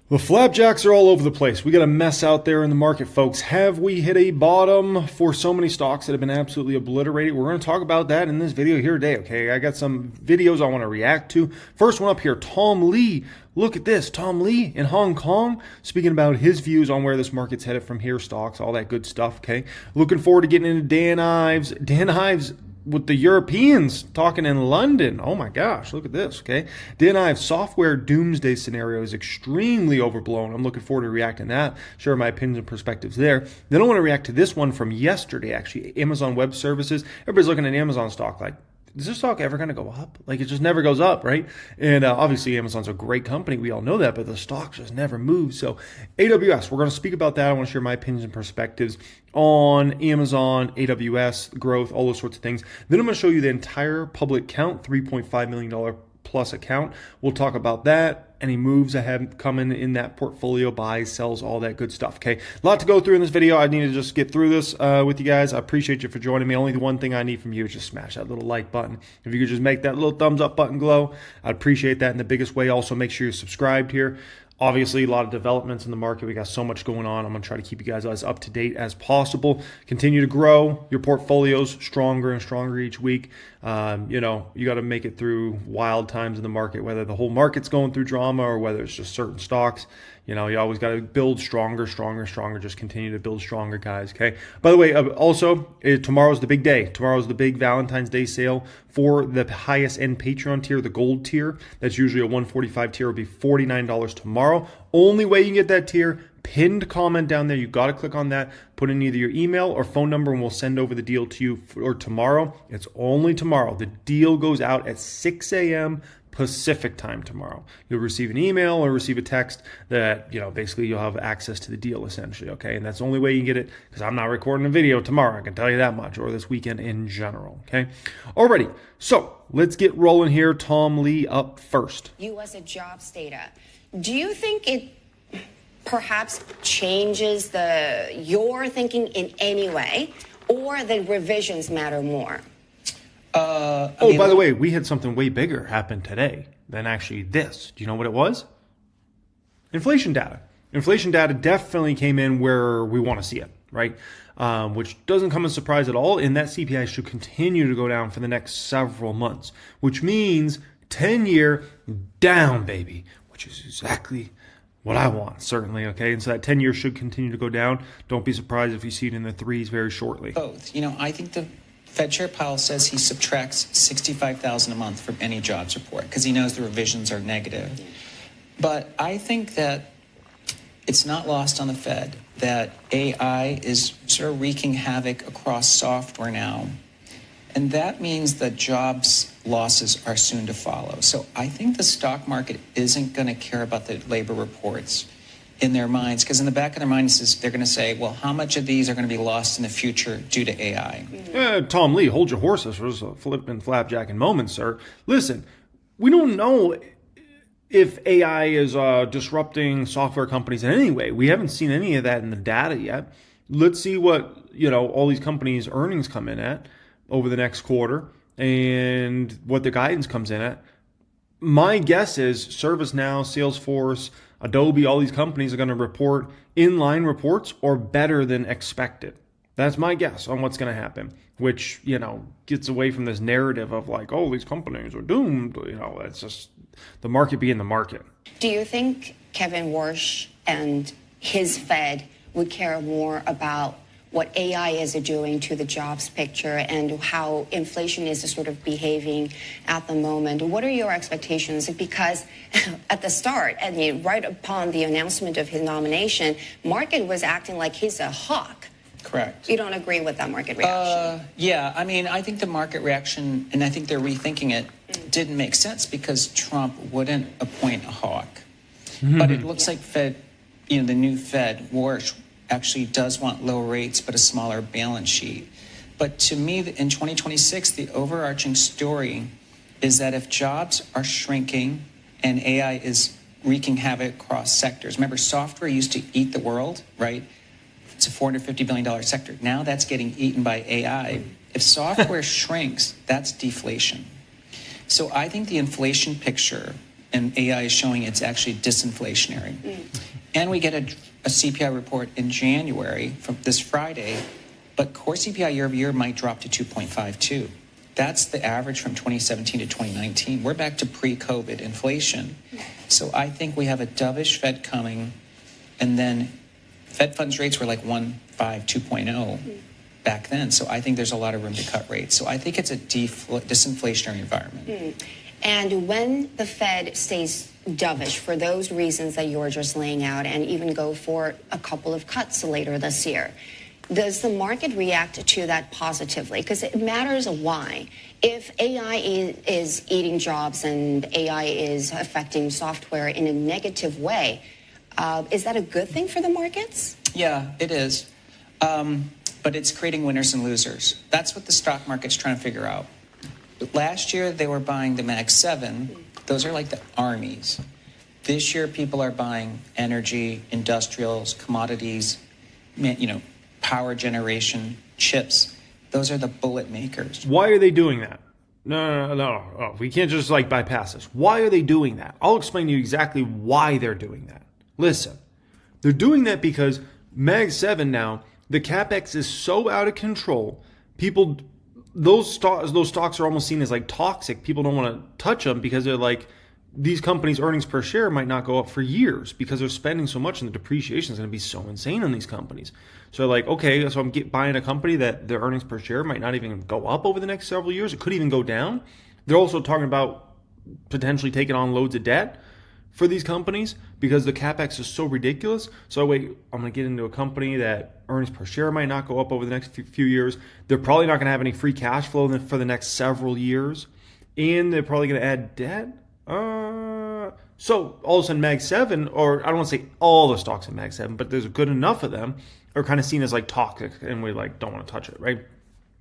The flapjacks are all over the place. We got a mess out there in the market, folks. Have we hit a bottom for so many stocks that have been absolutely obliterated? We're going to talk about that in this video here today, okay? I got some videos I want to react to. First one up here, Tom Lee. Look at this. Tom Lee in Hong Kong speaking about his views on where this market's headed from here, stocks, all that good stuff, okay? Looking forward to getting into Dan Ives. Dan Ives with the Europeans talking in London. Oh my gosh, look at this, okay? Dan Ives software doomsday scenario is extremely overblown. I'm looking forward to reacting to that, share my opinions and perspectives there. Then I want to react to this one from yesterday, actually, Amazon Web Services. Everybody's looking at Amazon stock like, is this stock ever going to go up? Like, it just never goes up, right? And obviously, Amazon's a great company. We all know that, but the stock just never moves. So AWS, we're going to speak about that. I want to share my opinions and perspectives on Amazon, AWS, growth, all those sorts of things. Then I'm going to show you the entire public count, $3.5 million plus account. We'll talk about that. Any moves I have coming in that portfolio, buys, sells, all that good stuff, okay? A lot to go through in this video. I need to just get through this with you guys. I appreciate you for joining me. Only the one thing I need from you is just smash that little like button. If you could just make that little thumbs up button glow, I'd appreciate that in the biggest way. Also, make sure you're subscribed here. Obviously, a lot of developments in the market. We got so much going on. I'm going to try to keep you guys as up to date as possible. Continue to grow your portfolios stronger and stronger each week. You know, you got to make it through wild times in the market, whether the whole market's going through drama or whether it's just certain stocks. You know, you always got to build stronger, stronger, stronger. Just continue to build stronger, guys, okay? By the way, also, tomorrow's the big day. Tomorrow's the big Valentine's Day sale for the highest end Patreon tier, the gold tier. That's usually a $145 tier. Will be $49 tomorrow. Only way you can get that tier, pinned comment down there. You got to click on that, put in either your email or phone number, and we'll send over the deal to you for tomorrow. It's only tomorrow. The deal goes out at 6 a.m. Pacific time tomorrow. You'll receive an email or receive a text that, you know, basically you'll have access to the deal essentially, okay? And that's the only way you can get it because I'm not recording a video tomorrow, I can tell you that much, or this weekend in general, okay? Alrighty, so let's get rolling here. Tom Lee up first. U.S. jobs data. Do you think it perhaps changes your thinking in any way, or the revisions matter more? By the way, we had something way bigger happen today than actually this. Do you know what it was? Inflation data. Inflation data definitely came in where we want to see it, right? Which doesn't come as a surprise at all. And that CPI should continue to go down for the next several months, which means 10-year down, baby, which is exactly what I want, certainly, okay? And so that 10-year should continue to go down. Don't be surprised if you see it in the threes very shortly. Both. You know, I think the Fed Chair Powell says he subtracts 65,000 a month from any jobs report because he knows the revisions are negative. But I think that it's not lost on the Fed that AI is sort of wreaking havoc across software now. And that means that jobs losses are soon to follow. So I think the stock market isn't going to care about the labor reports in their minds, because in the back of their minds they're going to say, well, how much of these are going to be lost in the future due to AI? Tom Lee, hold your horses for a flipping flapjacking moment, sir. Listen, we don't know if AI is disrupting software companies in any way. We haven't seen any of that in the data yet. Let's see what, you know, all these companies' earnings come in at over the next quarter and what the guidance comes in at. My guess is ServiceNow, Salesforce, Adobe, all these companies are going to report inline reports or better than expected. That's my guess on what's going to happen, which, you know, gets away from this narrative of like, oh, these companies are doomed. You know, it's just the market being the market. Do you think Kevin Warsh and his Fed would care more about what AI is doing to the jobs picture and how inflation is sort of behaving at the moment? What are your expectations? Because at the start, I mean, right upon the announcement of his nomination, market was acting like he's a hawk. Correct. You don't agree with that market reaction? Yeah, I mean, I think the market reaction, and I think they're rethinking it, didn't make sense because Trump wouldn't appoint a hawk. But it looks like Fed, you know, the new Fed, Warsh, actually does want low rates but a smaller balance sheet. But to me, in 2026, the overarching story is that if jobs are shrinking and AI is wreaking havoc across sectors, remember software used to eat the world, right? It's a $450 billion sector. Now that's getting eaten by AI. If software shrinks, that's deflation. So I think the inflation picture and AI is showing it's actually disinflationary. And we get a CPI report in January from this Friday, but core CPI year over year might drop to 2.52. That's the average from 2017 to 2019. We're back to pre-COVID inflation. So I think we have a dovish Fed coming, and then Fed funds rates were like 1.5, 2.0 back then. So I think there's a lot of room to cut rates. So I think it's a disinflationary environment. And when the Fed stays dovish for those reasons that you're just laying out and even go for a couple of cuts later this year, does the market react to that positively? Because it matters why. If AI is eating jobs and AI is affecting software in a negative way, is that a good thing for the markets? Yeah, it is. But it's creating winners and losers. That's what the stock market's trying to figure out. Last year, they were buying the Mag 7. Those are like the armies. This year, people are buying energy, industrials, commodities, power generation, chips. Those are the bullet makers. Why are they doing that? No. We can't just bypass this. Why are they doing that? I'll explain to you exactly why they're doing that. Listen, they're doing that because Mag 7 now, the capex is so out of control. Those stocks are almost seen as toxic. People don't want to touch them because they're these companies' earnings per share might not go up for years because they're spending so much and the depreciation is going to be so insane on these companies. So okay, so I'm buying a company that their earnings per share might not even go up over the next several years. It could even go down. They're also talking about potentially taking on loads of debt for these companies because the capex is so ridiculous. So I'm going to get into a company that earnings per share might not go up over the next few years. They're probably not going to have any free cash flow for the next several years. And they're probably going to add debt. So all of a sudden Mag 7, or I don't want to say all the stocks in Mag 7, but there's a good enough of them are kind of seen as toxic and we don't want to touch it, right?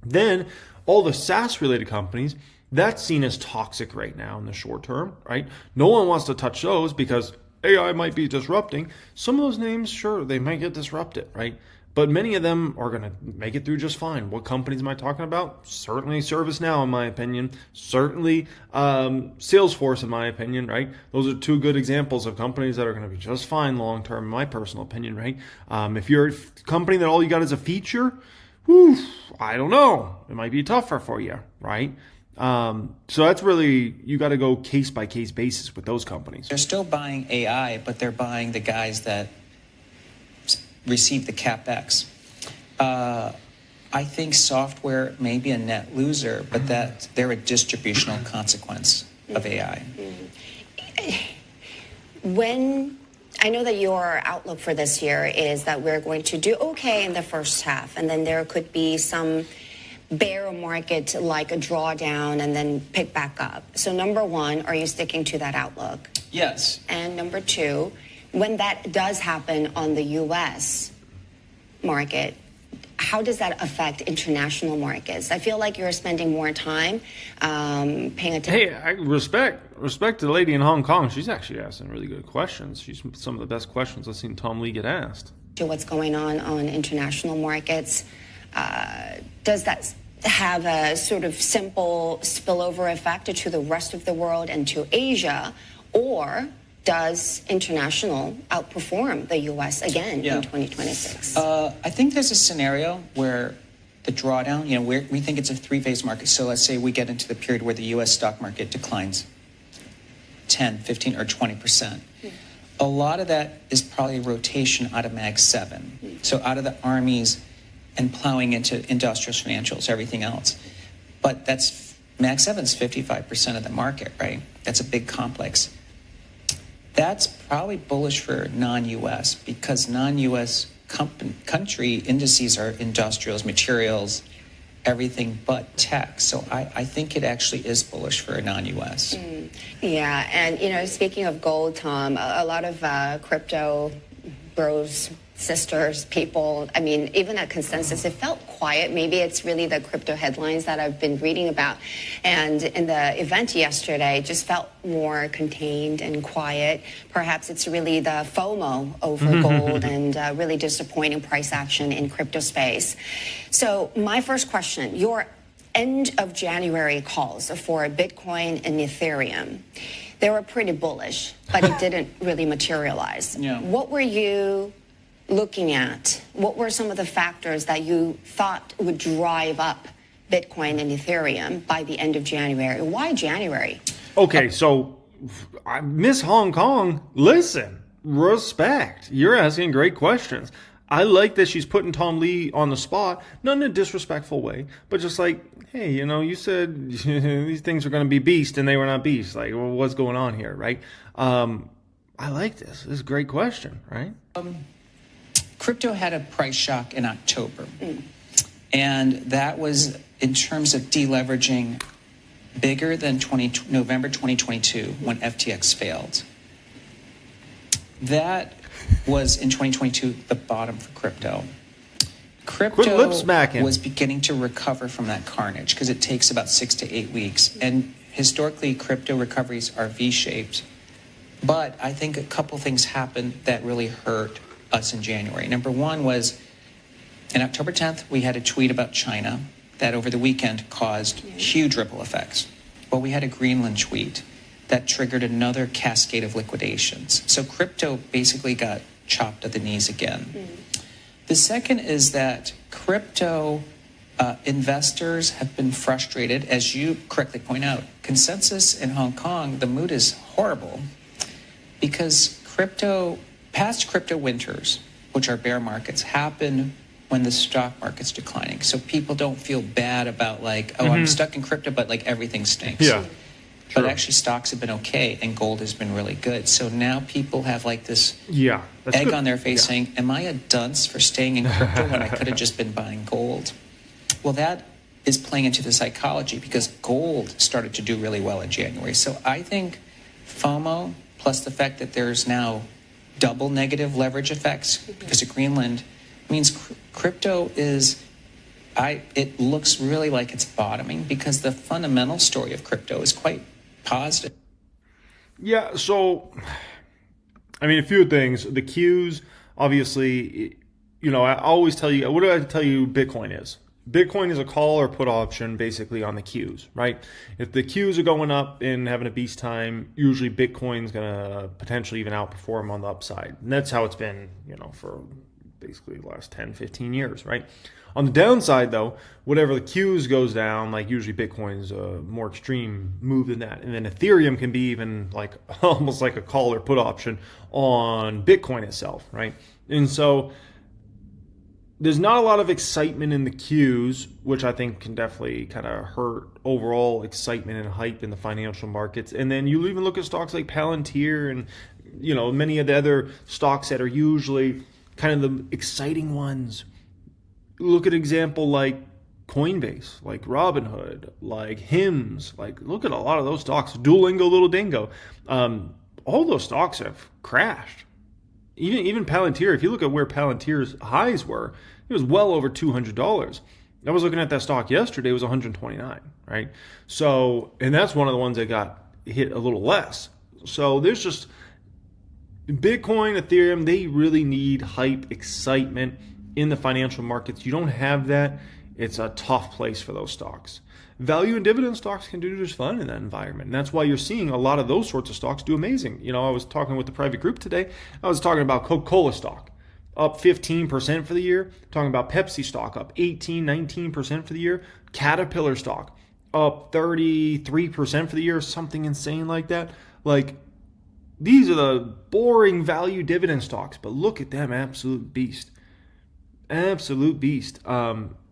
Then all the SaaS related companies, that's seen as toxic right now in the short term, right? No one wants to touch those because AI might be disrupting. Some of those names, sure, they might get disrupted, right? But many of them are going to make it through just fine. What companies am I talking about? Certainly ServiceNow, in my opinion. Certainly Salesforce, in my opinion, right? Those are two good examples of companies that are going to be just fine long term, in my personal opinion, right? If you're a company that all you got is a feature, I don't know. It might be tougher for you, right? So that's really, you got to go case by case basis with those companies. They're still buying AI, but they're buying the guys that receive the capex. I think software may be a net loser, but that they're a distributional consequence of AI. I know that your outlook for this year is that we're going to do okay in the first half, and then there could be some bear market like a drawdown and then pick back up. So number one, are you sticking to that outlook? Yes. And number two, when that does happen on the U.S. market, how does that affect international markets? I feel like you're spending more time paying attention. Hey, I respect to the lady in Hong Kong. She's actually asking really good questions. She's some of the best questions I've seen Tom Lee get asked. To what's going on international markets, does that have a sort of simple spillover effect to the rest of the world and to Asia, or does international outperform the U.S. again in 2026? I think there's a scenario where the drawdown, we think it's a three-phase market. So let's say we get into the period where the U.S. stock market declines 10, 15, or 20%. A lot of that is probably rotation out of Mag 7. So out of the armies and plowing into industrials, financials, everything else. But Mag 7's 55% of the market, right? That's a big complex. That's probably bullish for non-U.S. because non-U.S. country indices are industrials, materials, everything but tech. So I think it actually is bullish for non-U.S. Yeah, and speaking of gold, Tom, a lot of crypto bros, sisters, people, even at consensus, it felt quiet. Maybe it's really the crypto headlines that I've been reading about. And in the event yesterday, it just felt more contained and quiet. Perhaps it's really the FOMO over gold and really disappointing price action in crypto space. So my first question, your end of January calls for Bitcoin and Ethereum. they were pretty bullish, but it didn't really materialize. Yeah. What were you looking at? What were some of the factors that you thought would drive up Bitcoin and Ethereum by the end of January? Why January? Okay, so Miss Hong Kong, listen, respect. You're asking great questions. I like that she's putting Tom Lee on the spot, not in a disrespectful way, but just like, hey, you know, you said these things are going to be beast and they were not beast. Like, well, what's going on here, right? I like this. This is a great question, right? Crypto had a price shock in October. And that was, in terms of deleveraging, bigger than November 2022 when FTX failed. That was, in 2022, the bottom for crypto. Crypto was beginning to recover from that carnage because it takes about 6 to 8 weeks. And historically, crypto recoveries are V-shaped. But I think a couple things happened that really hurt us in January. Number one was, in October 10th, we had a tweet about China that over the weekend caused huge ripple effects. Well, we had a Greenland tweet that triggered another cascade of liquidations. So crypto basically got chopped at the knees again. The second is that crypto investors have been frustrated, as you correctly point out. Consensus in Hong Kong, the mood is horrible because past crypto winters, which are bear markets, happen when the stock market's declining. So people don't feel bad about like, oh, I'm stuck in crypto, but like everything stinks. Yeah. But actually stocks have been okay and gold has been really good. So now people have like this egg on their face saying, am I a dunce for staying in crypto when I could have just been buying gold? Well, that is playing into the psychology because gold started to do really well in January. So I think FOMO plus the fact that there's now double negative leverage effects because of Greenland means crypto is, it looks really like it's bottoming because the fundamental story of crypto is quite positive. Yeah, so, I mean, a few things. The Qs, obviously, you know, I always tell you, what do I tell you Bitcoin is? Bitcoin is a call or put option basically on the Qs, right? If the Qs are going up and having a beast time, usually Bitcoin's going to potentially even outperform on the upside. And that's how it's been, you know, for basically the last 10, 15 years, right? On the downside, though, whatever the Qs goes down, like usually Bitcoin's a more extreme move than that. And then Ethereum can be even like almost like a call or put option on Bitcoin itself, right? And so there's not a lot of excitement in the Qs, which I think can definitely kind of hurt overall excitement and hype in the financial markets. And then you even look at stocks like Palantir and, you know, many of the other stocks that are usually kind of the exciting ones. Look at an example like Coinbase, like Robinhood, like Hims, like look at a lot of those stocks, Duolingo, Little Dingo. All those stocks have crashed. Even Palantir, if you look at where Palantir's highs were, it was well over $200. I was looking at that stock yesterday, it was 129, right? So, and that's one of the ones that got hit a little less. So there's just Bitcoin, Ethereum, they really need hype, excitement in the financial markets. You don't have that, it's a tough place for those stocks. Value and dividend stocks can do just fine in that environment. And that's why you're seeing a lot of those sorts of stocks do amazing. You know, I was talking with the private group today. I was talking about Coca-Cola stock up 15% for the year. Talking about Pepsi stock up 18, 19% for the year. Caterpillar stock up 33% for the year, something insane like that. Like, these are the boring value dividend stocks, but look at them, absolute beast. Absolute beast.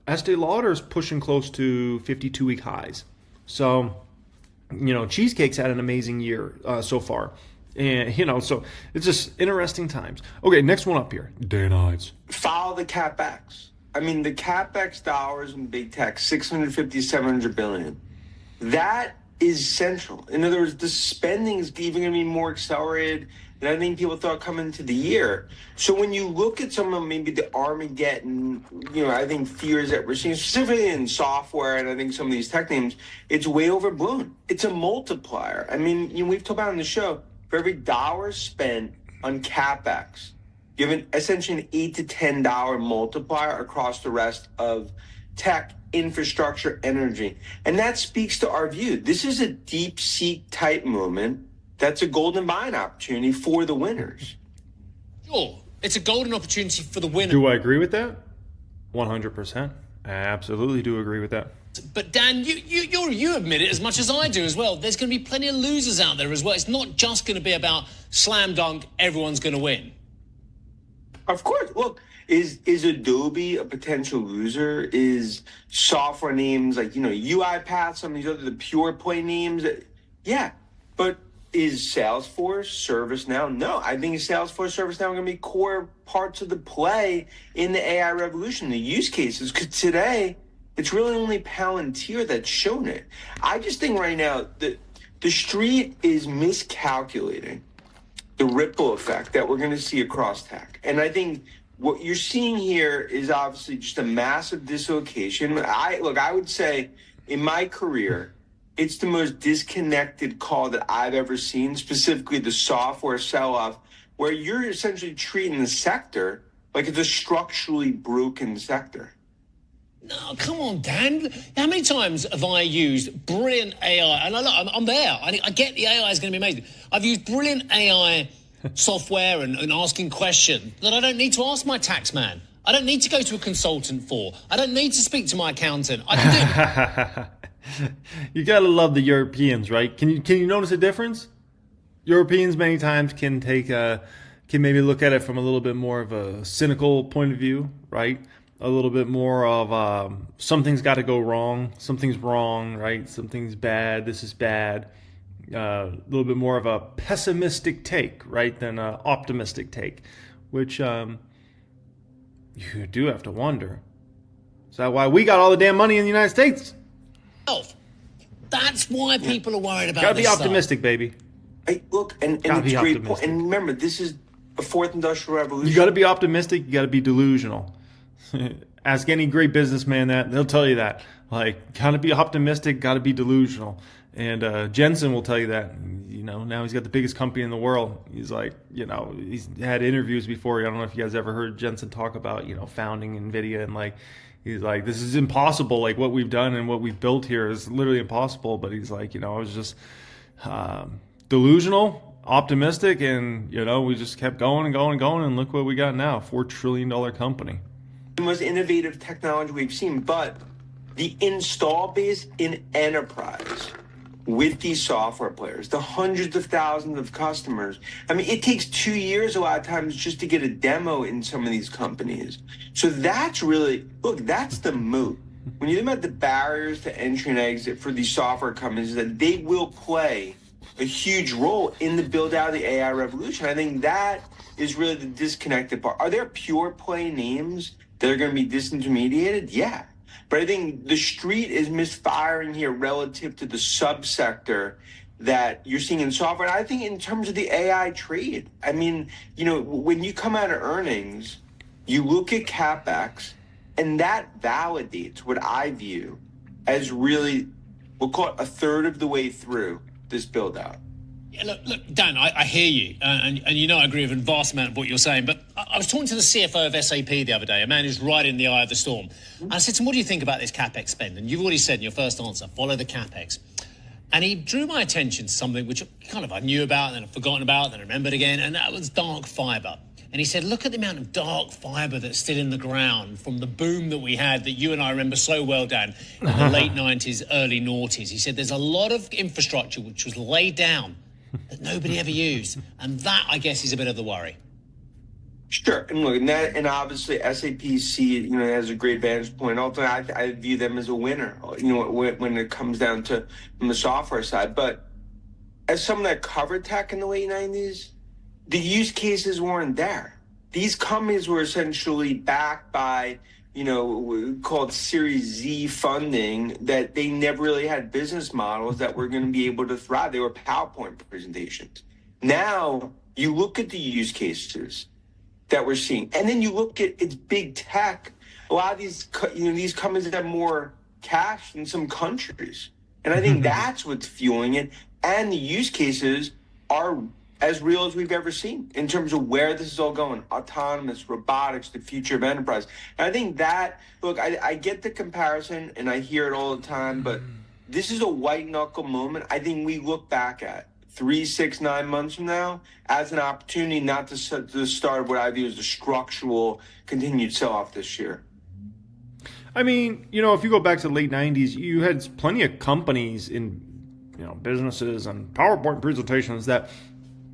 Estee Lauder's pushing close to 52-week highs. So, you know, Cheesecake's had an amazing year so far. And, you know, so it's just interesting times. Okay, next one up here. Dan Ives. Follow the CapEx. I mean, the CapEx dollars in big tech, 650, 700 billion. That is central. In other words, the spending is even going to be more accelerated than I think people thought coming into the year. So when you look at some of maybe the Armageddon, you know, I think fears that we're seeing, specifically in software and I think some of these tech names, it's way overblown. It's a multiplier. I mean, you know, we've talked about on the show, for every dollar spent on CapEx, you have essentially an $8 to $10 multiplier across the rest of tech, infrastructure, energy. And that speaks to our view. This is a deep seek type movement that's a golden buying opportunity for the winners. Sure, it's a golden opportunity for the winner. Do I agree with that? 100%. I absolutely do agree with that. But Dan, you admit it as much as I do as well. There's going to be plenty of losers out there as well. It's not just going to be about slam dunk, everyone's going to win. Of course. Look, is Adobe a potential loser? Is software names like, UiPath, some of these other, the pure play names? Yeah. But is Salesforce, ServiceNow? No. I think Salesforce, ServiceNow are going to be core parts of the play in the AI revolution, the use cases. Because today, it's really only Palantir that's shown it. I just think right now that the street is miscalculating the ripple effect that we're going to see across tech. And I think what you're seeing here is obviously just a massive dislocation. I would say in my career, it's the most disconnected call that I've ever seen, specifically the software sell-off, where you're essentially treating the sector like it's a structurally broken sector. No, come on, Dan. How many times have I used brilliant AI? And I'm there. I get the AI is going to be amazing. I've used brilliant AI software and asking questions that I don't need to ask my tax man. I don't need to go to a consultant for. I don't need to speak to my accountant. I can do You gotta love the Europeans, right? Can you notice a difference? Europeans many times can maybe look at it from a little bit more of a cynical point of view, right? A little bit more of something's got to go wrong, something's wrong, right? Something's bad, this is bad. A little bit more of a pessimistic take, right, than an optimistic take, which you do have to wonder. Is that why we got all the damn money in the United States? That's why people are worried about Gotta be this optimistic, baby. Look, and it's a great point. And remember, this is a fourth industrial revolution. You got to be optimistic. You got to be delusional. Ask any great businessman that, they'll tell you that. Like, got to be optimistic, got to be delusional. And Jensen will tell you that. Now he's got the biggest company in the world. He's like, he's had interviews before. I don't know if you guys ever heard Jensen talk about, founding NVIDIA. And like, he's like, this is impossible. Like, what we've done and what we've built here is literally impossible. But he's like, I was just delusional, optimistic. And, we just kept going and going and going. And look what we got now, $4 trillion company. The most innovative technology we've seen, but the install base in enterprise with these software players, the hundreds of thousands of customers. I mean, it takes 2 years a lot of times just to get a demo in some of these companies. So that's really, that's the moat. When you think about the barriers to entry and exit for these software companies, that they will play a huge role in the build out of the AI revolution. I think that is really the disconnected part. Are there pure play names that are going to be disintermediated? Yeah. But I think the street is misfiring here relative to the subsector that you're seeing in software. And I think in terms of the AI trade, I mean, when you come out of earnings, you look at CapEx, and that validates what I view as really, we'll call it a third of the way through this build out. Yeah, look, Dan, I hear you, and I agree with a vast amount of what you're saying, but I was talking to the CFO of SAP the other day, a man who's right in the eye of the storm. And I said to him, what do you think about this CapEx spend? And you've already said in your first answer, follow the CapEx. And he drew my attention to something which kind of I knew about, then I've forgotten about, then I remembered again, and that was dark fiber. And he said, look at the amount of dark fiber that's still in the ground from the boom that we had that you and I remember so well, Dan, in the late 90s, early noughties. He said there's a lot of infrastructure which was laid down that nobody ever used. And that, I guess, is a bit of the worry. Sure. And look, and obviously SAP has a great vantage point. Ultimately, I view them as a winner, when it comes down to from the software side. But as someone that covered tech in the late 90s, the use cases weren't there. These companies were essentially backed by, called Series Z funding, that they never really had business models that were going to be able to thrive. They were PowerPoint presentations. Now you look at the use cases that we're seeing, and then you look at it's big tech. A lot of these, these companies have more cash in some countries, and I think that's what's fueling it. And the use cases are as real as we've ever seen in terms of where this is all going, autonomous, robotics, the future of enterprise. And I think that, look, I get the comparison and I hear it all the time, but this is a white knuckle moment I think we look back at 3, 6, 9 months from now as an opportunity not to start what I view as the structural continued sell-off this year. I mean, if you go back to the late 90s, you had plenty of companies in, businesses and PowerPoint presentations that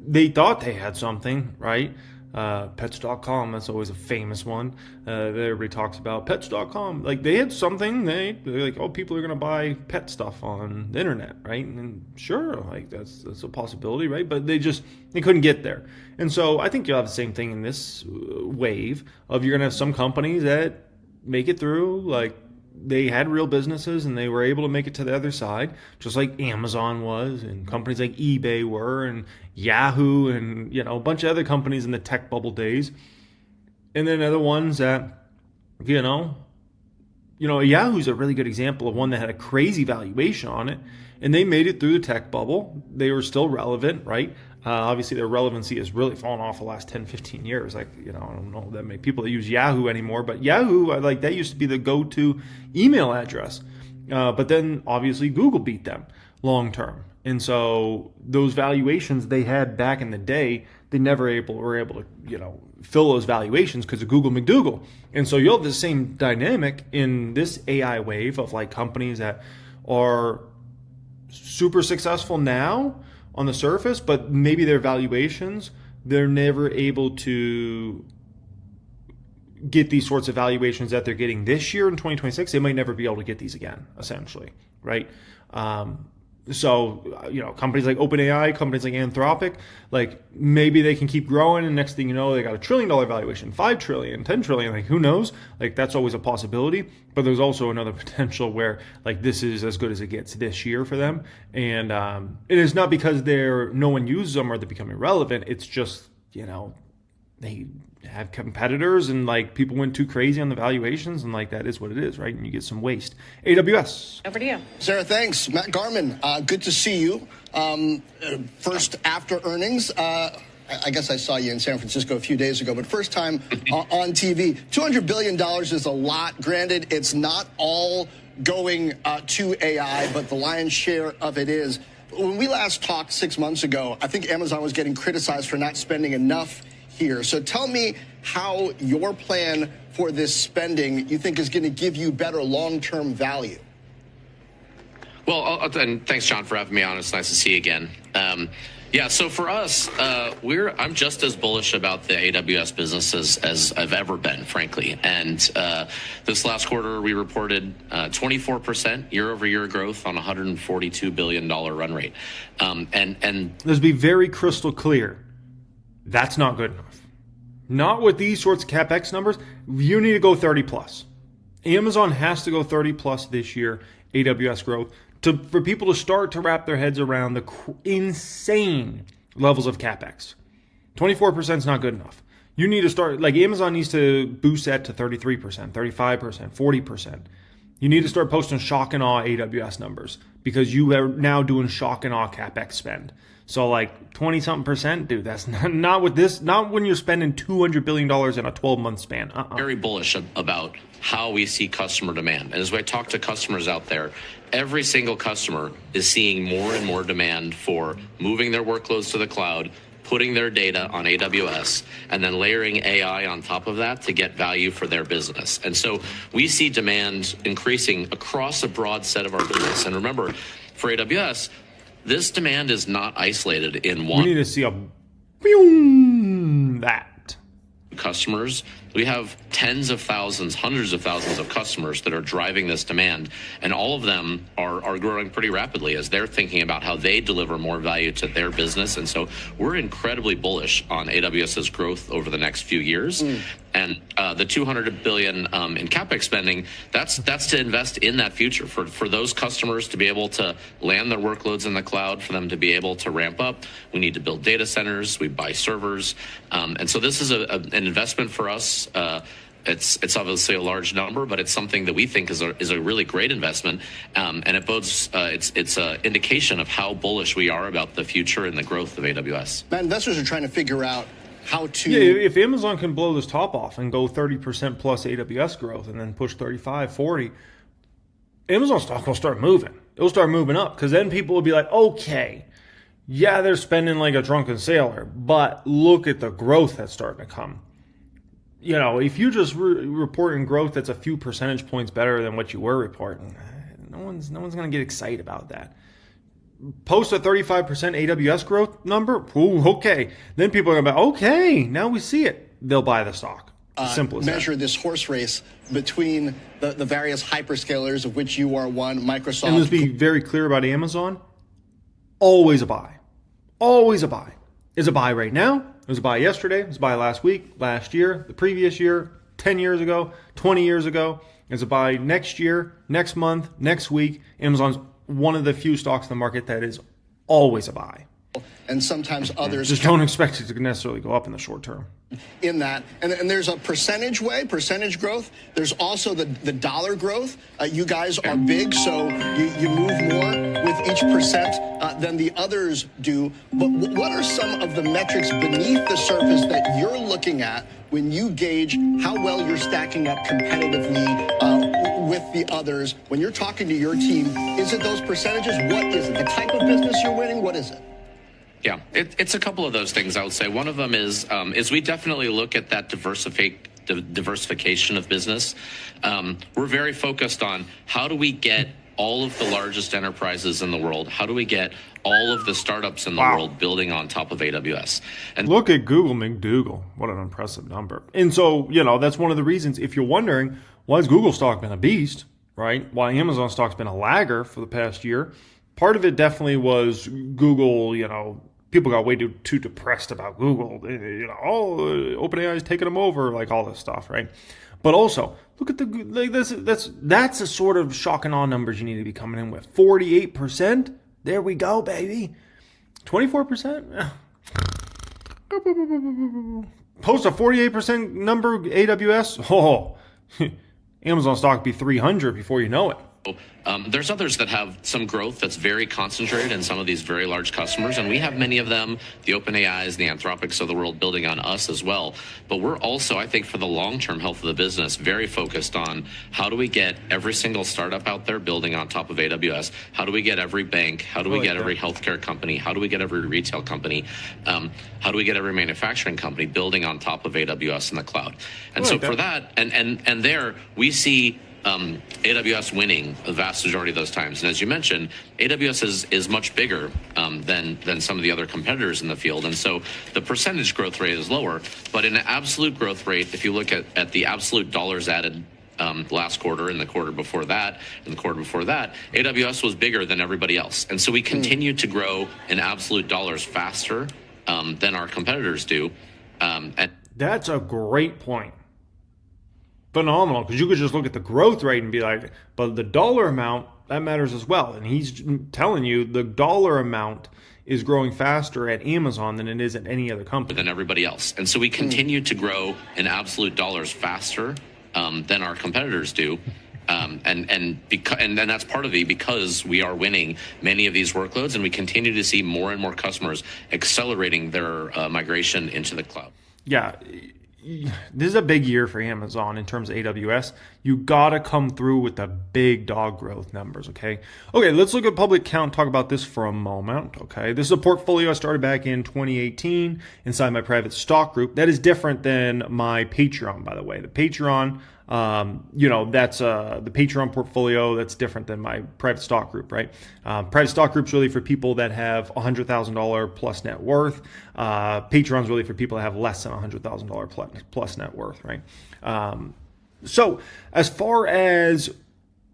they thought they had something, right? Pets.com, that's always a famous one that everybody talks about. Pets.com, like they had something, they're like, oh, people are going to buy pet stuff on the internet, right? And sure, like that's a possibility, right? But they couldn't get there. And so I think you'll have the same thing in this wave of you're going to have some companies that make it through, like they had real businesses and they were able to make it to the other side, just like Amazon was, and companies like eBay were, and Yahoo, and a bunch of other companies in the tech bubble days. And then other ones that, Yahoo's a really good example of one that had a crazy valuation on it, and they made it through the tech bubble. They were still relevant, right? Obviously, their relevancy has really fallen off the last 10, 15 years. Like, I don't know that many people that use Yahoo anymore, but Yahoo, like that used to be the go-to email address. But then obviously Google beat them long term. And so those valuations they had back in the day, they never were able to, fill those valuations because of Google McDougal. And so you'll have the same dynamic in this AI wave of like companies that are super successful now on the surface, but maybe their valuations, they're never able to get these sorts of valuations that they're getting this year in 2026. They might never be able to get these again, essentially, right? So, companies like OpenAI, companies like Anthropic, like maybe they can keep growing, and next thing you know, they got $1 trillion valuation, 5 trillion, 10 trillion, like who knows? Like that's always a possibility, but there's also another potential where like this is as good as it gets this year for them. And it is not because no one uses them or they're becoming irrelevant. It's just, they have competitors and like people went too crazy on the valuations, and like that is what it is, right? And you get some waste. AWS. Over to you. Sarah, thanks. Matt Garman, good to see you. First after earnings. I guess I saw you in San Francisco a few days ago, but first time on TV. $200 billion is a lot. Granted, it's not all going to AI, but the lion's share of it is. When we last talked 6 months ago, I think Amazon was getting criticized for not spending enough here. So tell me how your plan for this spending you think is going to give you better long-term value. Well, and thanks, John, for having me on. It's nice to see you again. So for us, I'm just as bullish about the AWS business as I've ever been, frankly. And this last quarter, we reported 24% year-over-year growth on a $142 billion run rate. And let's be very crystal clear. That's not good enough. Not with these sorts of CapEx numbers. You need to go 30 plus. Amazon has to go 30 plus this year, AWS growth, for people to start to wrap their heads around the insane levels of CapEx. 24% is not good enough. You need to start, like Amazon needs to boost that to 33%, 35%, 40%. You need to start posting shock and awe AWS numbers because you are now doing shock and awe CapEx spend. So like 20-something%, dude, that's not with this, not when you're spending $200 billion in a 12-month span. Very bullish about how we see customer demand. And as I talk to customers out there, every single customer is seeing more and more demand for moving their workloads to the cloud, putting their data on AWS, and then layering AI on top of that to get value for their business. And so we see demand increasing across a broad set of our business. And remember, for AWS, this demand is not isolated in one. We need to see that. Customers. We have tens of thousands, hundreds of thousands of customers that are driving this demand, and all of them are growing pretty rapidly as they're thinking about how they deliver more value to their business. And so we're incredibly bullish on AWS's growth over the next few years. And the $200 billion in CapEx spending, that's to invest in that future for those customers to be able to land their workloads in the cloud, for them to be able to ramp up. We need to build data centers. We buy servers. And so this is an investment for us. It's obviously a large number, but it's something that we think is a really great investment, and it bodes. It's an indication of how bullish we are about the future and the growth of AWS. Matt, investors are trying to figure out how to. Yeah, if Amazon can blow this top off and go 30% plus AWS growth, and then push 35, 40, Amazon stock will start moving. It'll start moving up because then people will be like, okay, Yeah, they're spending like a drunken sailor, but look at the growth that's starting to come. You know, if you just reporting growth that's a few percentage points better than what you were reporting, no one's going to get excited about that. Post a 35% AWS growth number, ooh, okay. Then people are going to be, okay, now we see it. They'll buy the stock. Simple as measure that. This horse race between the various hyperscalers, of which you are one, Microsoft. And let's be very clear about Amazon. Always a buy. Always a buy. Is a buy right now. It was a buy yesterday. It was a buy last week, last year, the previous year, 10 years ago, 20 years ago. It's a buy next year, next month, next week. Amazon's one of the few stocks in the market that is always a buy. And sometimes others just don't expect it to necessarily go up in the short term. In that, and there's a percentage growth. There's also the dollar growth. You guys are big, so you move more with each percent than the others do. But what are some of the metrics beneath the surface that you're looking at when you gauge how well you're stacking up competitively with the others? When you're talking to your team, is it those percentages? What is it? The type of business you're winning? What is it? Yeah, it's a couple of those things, I would say. One of them is we definitely look at that diversification of business. We're very focused on how do we get all of the largest enterprises in the world? How do we get all of the startups in the world building on top of AWS? And look at Google McDougal. What an impressive number. And so, you know, that's one of the reasons, if you're wondering, why has Google stock been a beast, right? Why Amazon stock's been a lagger for the past year? Part of it definitely was Google, you know, people got way too depressed about Google. You know, OpenAI is taking them over, like all this stuff, right? But also, look at that's a sort of shock and awe numbers you need to be coming in with. 48%. There we go, baby. 24%. Post a 48% number AWS. Oh, Amazon stock be 300 before you know it. There's others that have some growth that's very concentrated in some of these very large customers, and we have many of them, the OpenAIs, the Anthropics of the world, building on us as well. But we're also, I think, for the long-term health of the business, very focused on how do we get every single startup out there building on top of AWS? How do we get every bank? How do we get every healthcare company? How do we get every retail company? How do we get every manufacturing company building on top of AWS in the cloud? And so for that, and there we see AWS winning the vast majority of those times. And as you mentioned, AWS is much bigger than some of the other competitors in the field. And so the percentage growth rate is lower. But in an absolute growth rate, if you look at the absolute dollars added last quarter and the quarter before that and the quarter before that, AWS was bigger than everybody else. And so we continue to grow in absolute dollars faster than our competitors do. And that's a great point. Phenomenal, because you could just look at the growth rate and be like, but the dollar amount, that matters as well. And he's telling you the dollar amount is growing faster at Amazon than it is at any other company. Than everybody else. And so we continue to grow in absolute dollars faster than our competitors do. And that's part of because we are winning many of these workloads, and we continue to see more and more customers accelerating their migration into the cloud. Yeah. This is a big year for Amazon in terms of AWS. You got to come through with the big dog growth numbers, okay? Okay, let's look at public count, talk about this for a moment, okay? This is a portfolio I started back in 2018 inside my private stock group. That is different than my Patreon, by the way. The Patreon, that's the Patreon portfolio. That's different than my private stock group, right? Private stock group's really for people that have $100,000 plus net worth. Patreon's really for people that have less than $100,000 plus net worth, right? So as far as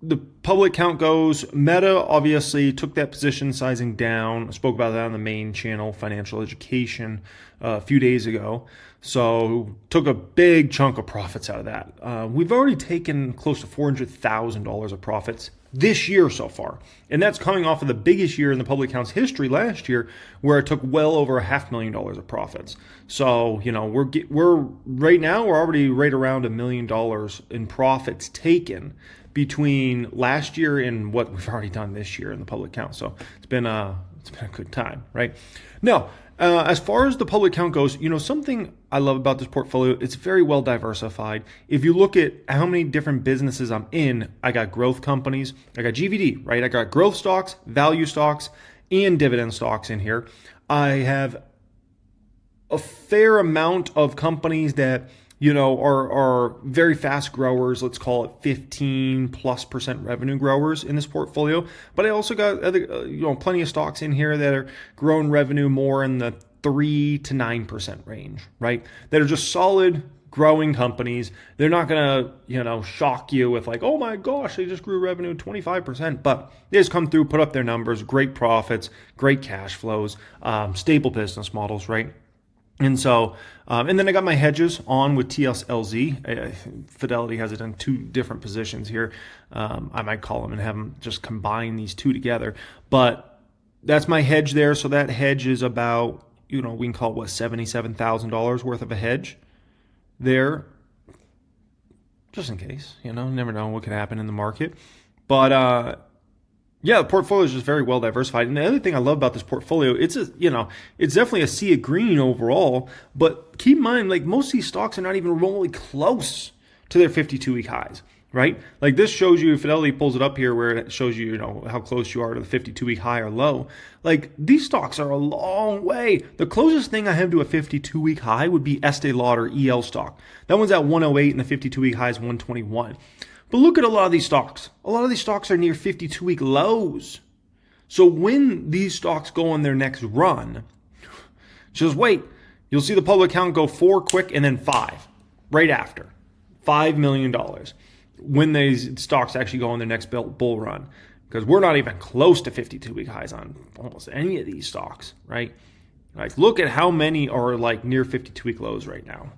the public count goes, Meta obviously took that position sizing down. I spoke about that on the main channel, Financial Education, a few days ago. So took a big chunk of profits out of that. We've already taken close to $400,000 of profits this year so far. And that's coming off of the biggest year in the public accounts history last year, where it took well over $500,000 of profits. So, we're right now, we're already right around $1 million in profits taken between last year and what we've already done this year in the public count. So it's been a good time, right? Now, as far as the public count goes, something I love about this portfolio, it's very well diversified. If you look at how many different businesses I'm in, I got growth companies, I got GVD, right? I got growth stocks, value stocks, and dividend stocks in here. I have a fair amount of companies that, you know, are very fast growers. Let's call it 15+% revenue growers in this portfolio. But I also got other, plenty of stocks in here that are growing revenue more in the 3 to 9% range, right? That are just solid growing companies. They're not going to, shock you with like, oh my gosh, they just grew revenue 25%. But they just come through, put up their numbers, great profits, great cash flows, stable business models, right? And so, and then I got my hedges on with TSLZ. Fidelity has it in two different positions here. I might call them and have them just combine these two together. But that's my hedge there. So that hedge is about, we can call it $77,000 worth of a hedge there. Just in case, never know what could happen in the market. But, yeah, the portfolio is just very well diversified. And the other thing I love about this portfolio, it's definitely a sea of green overall. But keep in mind, like most of these stocks are not even remotely close to their 52-week highs, right? Like this shows you, Fidelity pulls it up here where it shows you, how close you are to the 52-week high or low. Like these stocks are a long way. The closest thing I have to a 52-week high would be Estee Lauder EL stock. That one's at 108 and the 52-week high is 121. But look at a lot of these stocks. A lot of these stocks are near 52-week lows. So when these stocks go on their next run, just wait. You'll see the public count go 4 quick and then 5 right after. $5 million when these stocks actually go on their next bull run. Because we're not even close to 52-week highs on almost any of these stocks, right? Like look at how many are like near 52-week lows right now.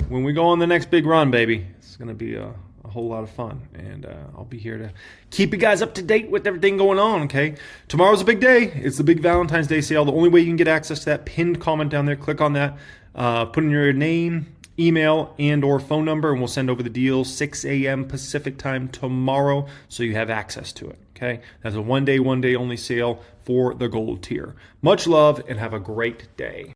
When we go on the next big run, baby, it's going to be a whole lot of fun, and I'll be here to keep you guys up to date with everything going on, okay? Tomorrow's a big day. It's the big Valentine's Day sale. The only way you can get access to that pinned comment down there, click on that, put in your name, email, and or phone number, and we'll send over the deal 6 a.m. Pacific time tomorrow so you have access to it, okay? That's a one day only sale for the gold tier. Much love, and have a great day.